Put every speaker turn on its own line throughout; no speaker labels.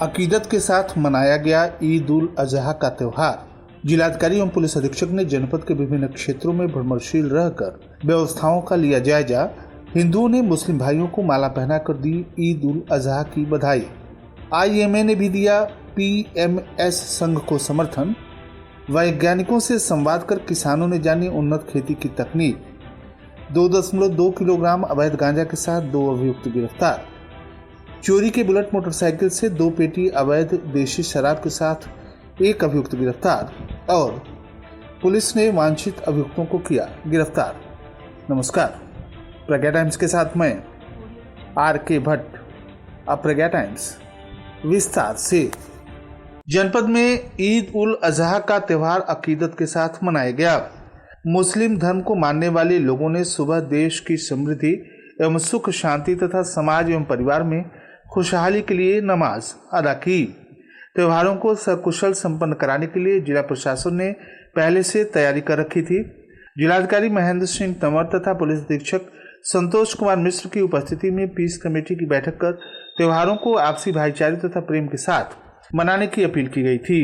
अकीदत के साथ मनाया गया ईद उल अजहा का त्यौहार। जिलाधिकारी एवं पुलिस अधीक्षक ने जनपद के विभिन्न क्षेत्रों में भ्रमणशील रहकर व्यवस्थाओं का लिया जायजा। हिंदुओं ने मुस्लिम भाइयों को माला पहनाकर दी ईद उल अजहा की बधाई। IMA ने भी दिया PMS संघ को समर्थन। वैज्ञानिकों से संवाद कर किसानों ने जानी उन्नत खेती की तकनीक। 2.2 किलोग्राम अवैध गांजा के साथ 2 अभियुक्त गिरफ्तार। चोरी के बुलेट मोटरसाइकिल से 2 पेटी अवैध देशी शराब के साथ 1 अभियुक्त गिरफ्तार और पुलिस ने वांछित अभियुक्तों को किया गिरफ्तार। नमस्कार, प्रज्ञा टाइम्स के साथ मैं RK भट्ट। अब प्रज्ञा टाइम्स विस्तार से। जनपद में ईद उल अजहा का त्यौहार अकीदत के साथ मनाया गया। मुस्लिम धर्म को मानने वाले लोगों ने सुबह देश की समृद्धि एवं सुख शांति तथा समाज एवं परिवार में खुशहाली के लिए नमाज अदा की। त्योहारों को सकुशल संपन्न कराने के लिए जिला प्रशासन ने पहले से तैयारी कर रखी थी। जिलाधिकारी महेंद्र सिंह तंवर तथा पुलिस अधीक्षक संतोष कुमार मिश्र की उपस्थिति में पीस कमेटी की बैठक कर त्योहारों को आपसी भाईचारे तथा प्रेम के साथ मनाने की अपील की गई थी।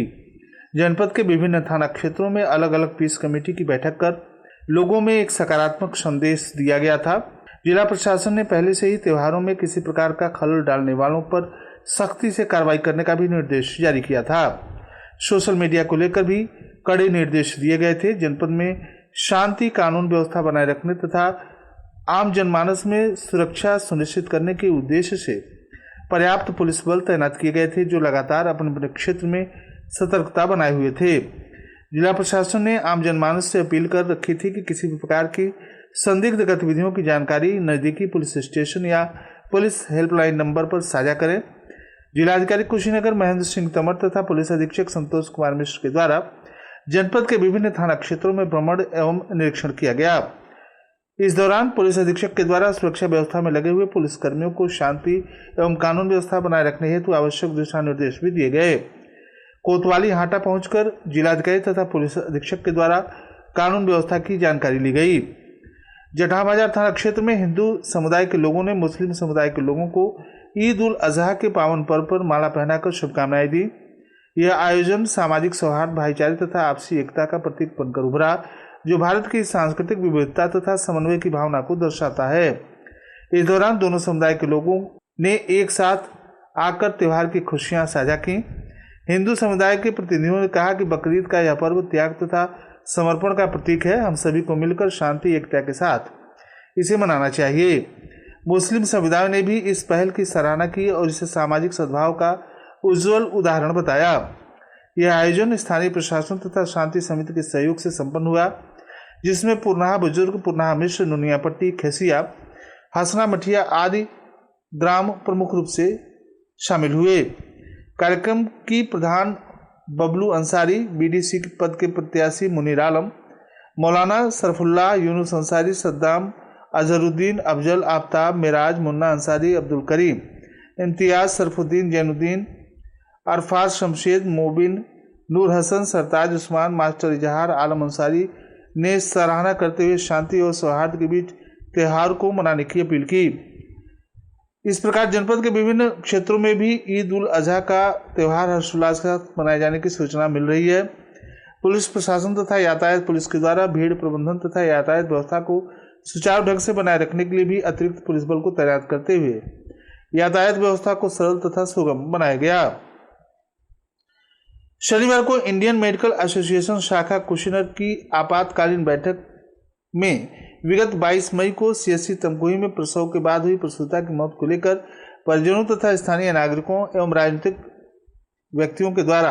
जनपद के विभिन्न थाना क्षेत्रों में अलग अलग पीस कमेटी की बैठक कर लोगों में एक सकारात्मक संदेश दिया गया था। जिला प्रशासन ने पहले से ही त्योहारों में किसी प्रकार का खलल डालने वालों पर सख्ती से कार्रवाई करने का भी निर्देश जारी किया था। सोशल मीडिया को लेकर भी कड़े निर्देश दिए गए थे। जनपद में शांति कानून व्यवस्था बनाए रखने तथा आम जनमानस में सुरक्षा सुनिश्चित करने के उद्देश्य से पर्याप्त पुलिस बल तैनात किए गए थे, जो लगातार अपने अपने क्षेत्र में सतर्कता बनाए हुए थे। जिला प्रशासन ने आम जनमानस से अपील कर रखी थी कि किसी भी प्रकार की संदिग्ध गतिविधियों की जानकारी नजदीकी पुलिस स्टेशन या पुलिस हेल्पलाइन नंबर पर साझा करें। जिलाधिकारी कुशीनगर महेंद्र सिंह तंवर तथा पुलिस अधीक्षक संतोष कुमार मिश्र के द्वारा जनपद के विभिन्न थाना क्षेत्रों में भ्रमण एवं निरीक्षण किया गया। इस दौरान पुलिस अधीक्षक के द्वारा सुरक्षा व्यवस्था में लगे हुए पुलिसकर्मियों को शांति एवं कानून व्यवस्था बनाए रखने हेतु आवश्यक दिशा निर्देश भी दिए गए। कोतवाली हाटा पहुंचकर जिलाधिकारी तथा पुलिस अधीक्षक के द्वारा कानून व्यवस्था की जानकारी ली गई। जटहा बाजार थाना क्षेत्र में हिंदू समुदाय के लोगों ने मुस्लिम समुदाय के लोगों को ईद उल अजहा के पावन पर्व पर माला पहनाकर शुभकामनाएं दी। यह आयोजन सामाजिक सौहार्द, भाईचारे तथा आपसी एकता का प्रतीक बनकर उभरा, जो भारत की सांस्कृतिक विविधता तथा समन्वय की भावना को दर्शाता है। इस दौरान दोनों समुदाय के लोगों ने एक साथ आकर त्योहार की खुशियां साझा की। हिंदू समुदाय के प्रतिनिधियों ने कहा कि बकरीद का यह पर्व त्याग तथा समर्पण का प्रतीक है। हम सभी को मिलकर शांति एकता के साथ इसे मनाना चाहिए। मुस्लिम समुदाय ने भी इस पहल की सराहना की और इसे सामाजिक सद्भाव का उज्जवल उदाहरण बताया। यह आयोजन स्थानीय प्रशासन तथा शांति समिति के सहयोग से संपन्न हुआ, जिसमें पुरनाहा बुजुर्ग, पुरनाहा मिश्र, नुनियापट्टी, खेसिया, हसना मठिया आदि ग्राम प्रमुख रूप से शामिल हुए। कार्यक्रम की प्रधान बबलू अंसारी, BDC पद के प्रत्याशी मुनीर आलम, मौलाना सरफुल्लाह, यूनुस अंसारी, सद्दाम, अजहरुद्दीन, अफजल, आफ्ताब, मिराज, मुन्ना अंसारी, अब्दुल करीम, इम्तियाज, सरफुद्दीन, जैनुद्दीन, अरफाज, शमशेद, मोबिन, नूर हसन, सरताज उस्मान, मास्टर इजहार, आलम अंसारी ने सराहना करते हुए शांति और सौहार्द के बीच त्यौहार को मनाने की अपील की। इस प्रकार जनपद के विभिन्न क्षेत्रों में भी ईद उल अजहा का त्यौहार हर्षोल्लास के साथ मनाए जाने की सूचना मिल रही है। पुलिस प्रशासन तथा यातायात पुलिस के द्वारा भीड़ प्रबंधन तथा यातायात व्यवस्था को सुचारू ढंग से बनाए रखने के लिए भी अतिरिक्त पुलिस बल को तैनात करते हुए यातायात व्यवस्था को सरल तथा सुगम बनाया गया। शनिवार को इंडियन मेडिकल एसोसिएशन शाखा कुशीनगर की आपातकालीन बैठक में विगत 22 मई को CSC तमकुही में प्रसव के बाद हुई प्रसूता की मौत को लेकर परिजनों तथा स्थानीय नागरिकों एवं राजनीतिक व्यक्तियों के द्वारा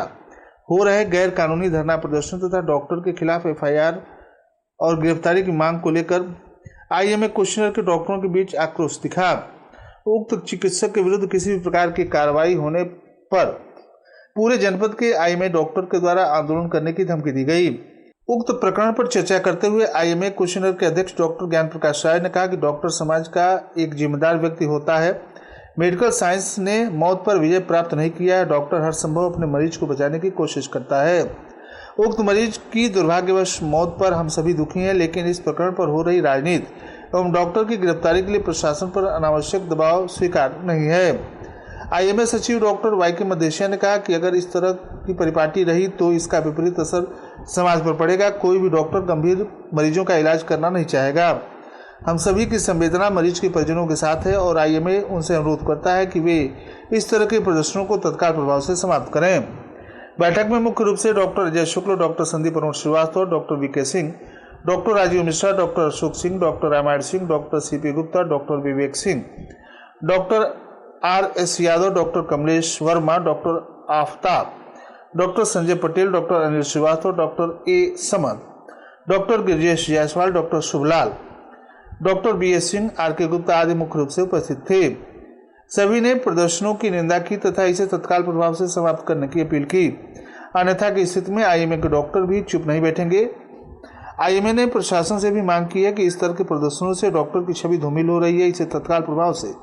हो रहे गैर कानूनी धरना प्रदर्शन तथा डॉक्टर के खिलाफ FIR और गिरफ्तारी की मांग को लेकर IMA कुशीनगर के डॉक्टरों के बीच आक्रोश दिखा। उक्त चिकित्सक के विरुद्ध किसी भी प्रकार की कार्रवाई होने पर पूरे जनपद के IMA डॉक्टर के द्वारा आंदोलन करने की धमकी दी गई। उक्त प्रकरण पर चर्चा करते हुए IMA कुशीनगर के अध्यक्ष डॉक्टर ज्ञान प्रकाश राय ने कहा कि डॉक्टर समाज का एक जिम्मेदार व्यक्ति होता है। मेडिकल साइंस ने मौत पर विजय प्राप्त नहीं किया है। डॉक्टर हर संभव अपने मरीज को बचाने की कोशिश करता है। उक्त मरीज की दुर्भाग्यवश मौत पर हम सभी दुखी हैं, लेकिन इस प्रकरण पर हो रही राजनीति एवं डॉक्टर की गिरफ्तारी के लिए प्रशासन पर अनावश्यक दबाव स्वीकार नहीं है। आईएमए सचिव डॉक्टर वाईके मदेशिया ने कहा कि अगर इस तरह की परिपाटी रही तो इसका विपरीत असर समाज पर पड़ेगा। कोई भी डॉक्टर गंभीर मरीजों का इलाज करना नहीं चाहेगा। हम सभी की संवेदना मरीज के परिजनों के साथ है और आईएमए उनसे अनुरोध करता है कि वे इस तरह के प्रदर्शनों को तत्काल प्रभाव से समाप्त करें। बैठक में मुख्य रूप से doctor Ajay Shukla, doctor Sandeep Arun Srivastava, doctor VK Singh, doctor Rajeev Mishra, doctor Ashok Singh, doctor Ramayan Singh, doctor CP Gupta, doctor Vivek Singh, doctor RS Yadav, doctor Kamlesh Verma, doctor Aftab, doctor Sanjay Patel, doctor Anil Srivastava, doctor A Samad, doctor Girijesh Jaiswal, doctor Shubhlal, doctor BS Singh, RK. Gupta आदि मुख्य रूप से उपस्थित थे। सभी ने प्रदर्शनों की निंदा की तथा इसे तत्काल प्रभाव से समाप्त करने की अपील की। अन्यथा की स्थिति में आईएमए के डॉक्टर भी चुप नहीं बैठेंगे। आईएमए ने प्रशासन से भी मांग की है कि इस तरह के प्रदर्शनों से डॉक्टर की छवि धूमिल हो रही है, इसे तत्काल प्रभाव से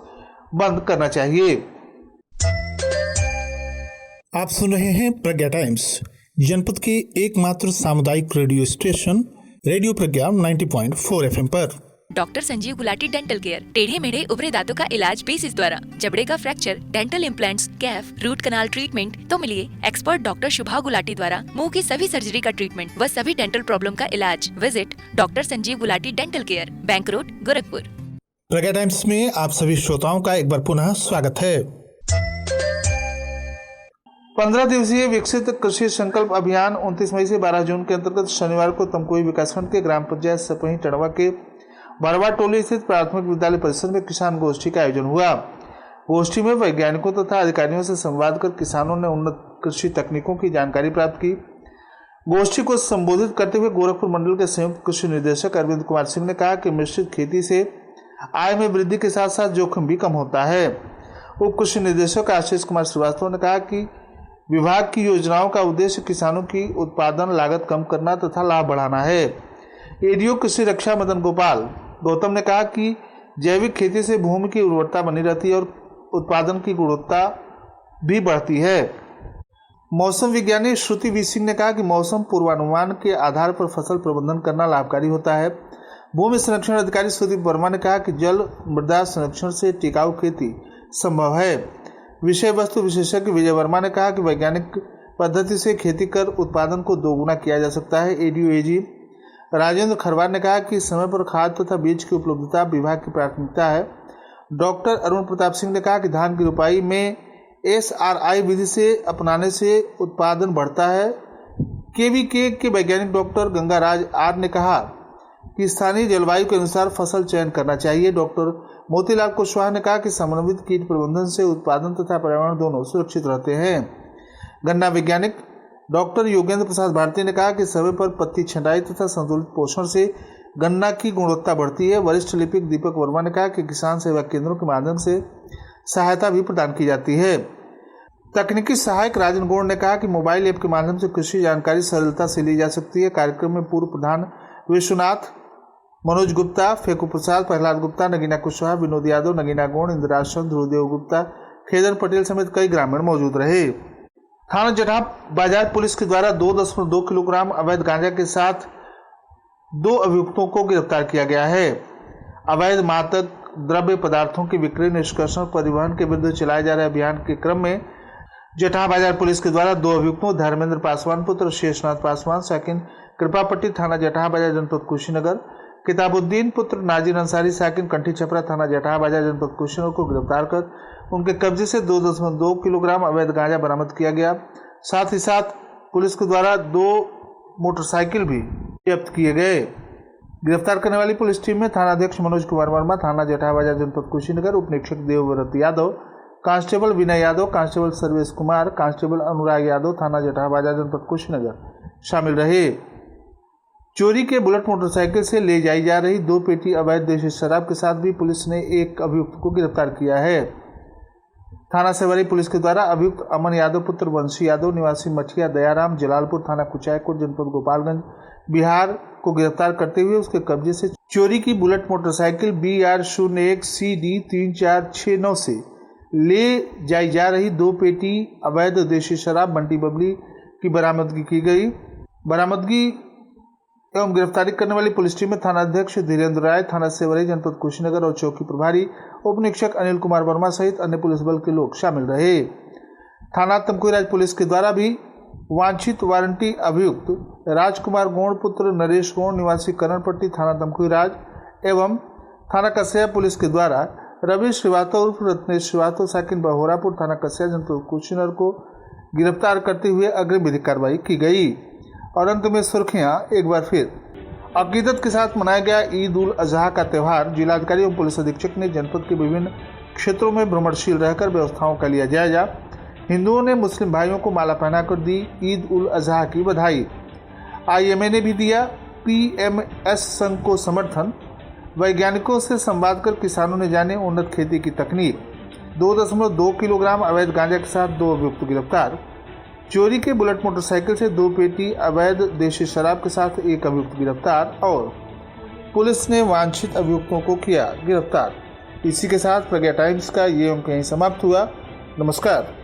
बंद करना चाहिए।
आप सुन रहे हैं प्रज्ञा टाइम्स, जनपद के एकमात्र सामुदायिक रेडियो स्टेशन रेडियो प्रज्ञा 90.4 FM पर।
Doctor Sanjeev Gulati dental care, टेढ़े मेढ़े उभरे दांतों का इलाज बेसिस द्वारा, जबड़े का फ्रैक्चर, डेंटल इम्प्लांट्स, कैफ, रूट कनाल ट्रीटमेंट तो मिलिए एक्सपर्ट डॉक्टर शुभा गुलाटी द्वारा मुंह की सभी सर्जरी का ट्रीटमेंट व सभी डेंटल प्रॉब्लम का इलाज। Visit doctor Sanjeev Gulati dental care, bank road, Gorakhpur.
Pragya Times में आप सभी श्रोताओं का एक बार पुनः स्वागत है।
15 दिवसीय विकसित कृषि संकल्प अभियान 29 मई से 12 जून के अंतर्गत शनिवार को तमकोई विकासखंड के ग्राम पंचायत सपही टड़वा के भरवा टोली स्थित प्राथमिक विद्यालय परिसर में किसान गोष्ठी का आयोजन हुआ। गोष्ठी में वैज्ञानिकों तथा अधिकारियों से संवाद कर किसानों ने उन्नत कृषि तकनीकों की जानकारी प्राप्त की। गोष्ठी को संबोधित करते हुए गोरखपुर मंडल के संयुक्त कृषि निदेशक अरविंद कुमार सिंह ने कहा कि मिश्रित खेती से आय में वृद्धि के साथ साथ जोखिम भी कम होता है। उप कृषि निदेशक आशीष कुमार श्रीवास्तव ने कहा कि विभाग की योजनाओं का उद्देश्य किसानों की उत्पादन लागत कम करना तथा लाभ बढ़ाना है। एडीओ कृषि रक्षा मदन गोपाल गौतम ने कहा कि जैविक खेती से भूमि की उर्वरता बनी रहती है और उत्पादन की गुणवत्ता भी बढ़ती है। मौसम विज्ञानी श्रुति वी सिंह ने कहा कि मौसम पूर्वानुमान के आधार पर फसल प्रबंधन करना लाभकारी होता है। भूमि संरक्षण अधिकारी सुदीप वर्मा ने कहा कि जल मृदा संरक्षण से टिकाऊ खेती संभव है। विषय वस्तु विशेषज्ञ विजय वर्मा ने कहा कि वैज्ञानिक पद्धति से खेती कर उत्पादन को दोगुना किया जा सकता है। एडीओ एजी राजेंद्र खरवार ने कहा कि समय पर खाद तथा बीज की उपलब्धता विभाग की प्राथमिकता है। डॉक्टर अरुण प्रताप सिंह ने कहा कि धान की रोपाई में SRI विधि से अपनाने से उत्पादन बढ़ता है। KVK के वैज्ञानिक डॉक्टर गंगाराज आर ने कहा कि स्थानीय जलवायु के अनुसार फसल चयन करना चाहिए। डॉक्टर मोतीलाल कुशवाहा ने कहा कि समन्वित कीट प्रबंधन से उत्पादन तथा पर्यावरण दोनों सुरक्षित रहते हैं। गन्ना वैज्ञानिक डॉक्टर योगेंद्र प्रसाद भारती ने कहा कि समय पर पत्ती छंटाई तथा संतुलित पोषण से गन्ना की गुणवत्ता बढ़ती है। वरिष्ठ लिपिक दीपक वर्मा ने कहा कि किसान सेवा केंद्रों के माध्यम से सहायता भी प्रदान की जाती है। तकनीकी सहायक राजन गौड़ ने कहा कि मोबाइल ऐप के माध्यम से कृषि जानकारी सरलता से ली जा सकती है। कार्यक्रम में पूर्व प्रधान विश्वनाथ, मनोज गुप्ता, फेकू प्रसाद, प्रहलाद गुप्ता, नगीना कुशवाहा, विनोद यादव, नगीना गौड़, इंदिराज चंद, ध्रुवदेव गुप्ता, खेदर पटेल समेत कई ग्रामीण मौजूद रहे। थाना जटाह बाजार पुलिस के द्वारा 2.2 किलोग्राम अवैध गांजा के साथ 2 अभियुक्तों को गिरफ्तार किया गया है। अवैध मादक द्रव्य पदार्थों की बिक्री, निष्कर्षण, परिवहन के विरुद्ध चलाए जा रहे अभियान के क्रम में जटाह बाजार पुलिस के द्वारा 2 अभियुक्तों धर्मेंद्र पासवान पुत्र शेषनाथ पासवान, साकिन कृपापट्टी, थाना जटाह बाजार, जनपद कुशीनगर, किताबुद्दीन पुत्र नाजिर अंसारी, साकिन कंठी छपरा, थाना जटाह बाजार, जनपद कुशीनगर को गिरफ्तार कर उनके कब्जे से 2.2 किलोग्राम अवैध गांजा बरामद किया गया। साथ ही साथ पुलिस के द्वारा 2 मोटरसाइकिल भी जब्त किए गए। गिरफ्तार करने वाली पुलिस टीम में थानाध्यक्ष मनोज कुमार वर्मा, थाना जटाह बाजार, जनपद कुशीनगर, उप निरीक्षक Devvrat Yadav, constable Vinay Yadav, constable Sarvesh Kumar, constable Anurag Yadav, थाना जटाह बाजार, जनपद कुशीनगर शामिल रहे। चोरी के बुलेट मोटरसाइकिल से ले जाई जा रही 2 पेटी अवैध देशी शराब के साथ भी पुलिस ने एक अभियुक्त को गिरफ्तार किया है। थाना सेवरी पुलिस के द्वारा अभियुक्त अमन यादव पुत्र वंशी यादव निवासी मठिया दयाराम, जलालपुर थाना कुचायकोट, जनपद गोपालगंज, बिहार को गिरफ्तार करते हुए उसके कब्जे से चोरी की बुलेट मोटरसाइकिल BR01CD3469 से ले जाई जा रही 2 पेटी अवैध देशी शराब बंटी बबली की बरामदगी की गई। बरामदगी एवं गिरफ्तारी करने वाली पुलिस टीम में थाना अध्यक्ष धीरेन्द्र राय, थाना सेवरी जनपद कुशीनगर और चौकी प्रभारी उप निरीक्षक अनिल कुमार वर्मा सहित अन्य पुलिस बल के लोग शामिल रहे। थाना तमकुहीराज पुलिस के द्वारा भी वांछित वारंटी अभियुक्त राजकुमार गोण पुत्र नरेश गोण निवासी करणपट्टी थाना तमकुहीराज एवं थाना कस्या पुलिस के द्वारा रवि श्रीवास्तव उर्फ रत्नेश श्रीवास्तव साकिन बहोरापुर थाना कस्या जनपद कुशीनगर को गिरफ्तार करते हुए अग्रिम विधिक कार्रवाई की गई। और अंत में सुर्खियां एक बार फिर। अकीदत के साथ मनाया गया ईद उल अजहा का त्यौहार। जिलाधिकारी एवं पुलिस अधीक्षक ने जनपद के विभिन्न क्षेत्रों में भ्रमणशील रहकर व्यवस्थाओं का लिया जायजा। हिंदुओं ने मुस्लिम भाइयों को माला पहनाकर दी ईद उल अजहा की बधाई। IMA ने भी दिया PMS संघ को समर्थन। वैज्ञानिकों से संवाद कर किसानों ने जाने उन्नत खेती की तकनीक। 2.2 किलोग्राम अवैध गांजा के साथ 2 अभियुक्त गिरफ्तार। चोरी के बुलेट मोटरसाइकिल से 2 पेटी अवैध देशी शराब के साथ 1 अभियुक्त गिरफ्तार और पुलिस ने वांछित अभियुक्तों को किया गिरफ्तार। इसी के साथ प्रज्ञा टाइम्स का ये अंक यहीं समाप्त हुआ। नमस्कार।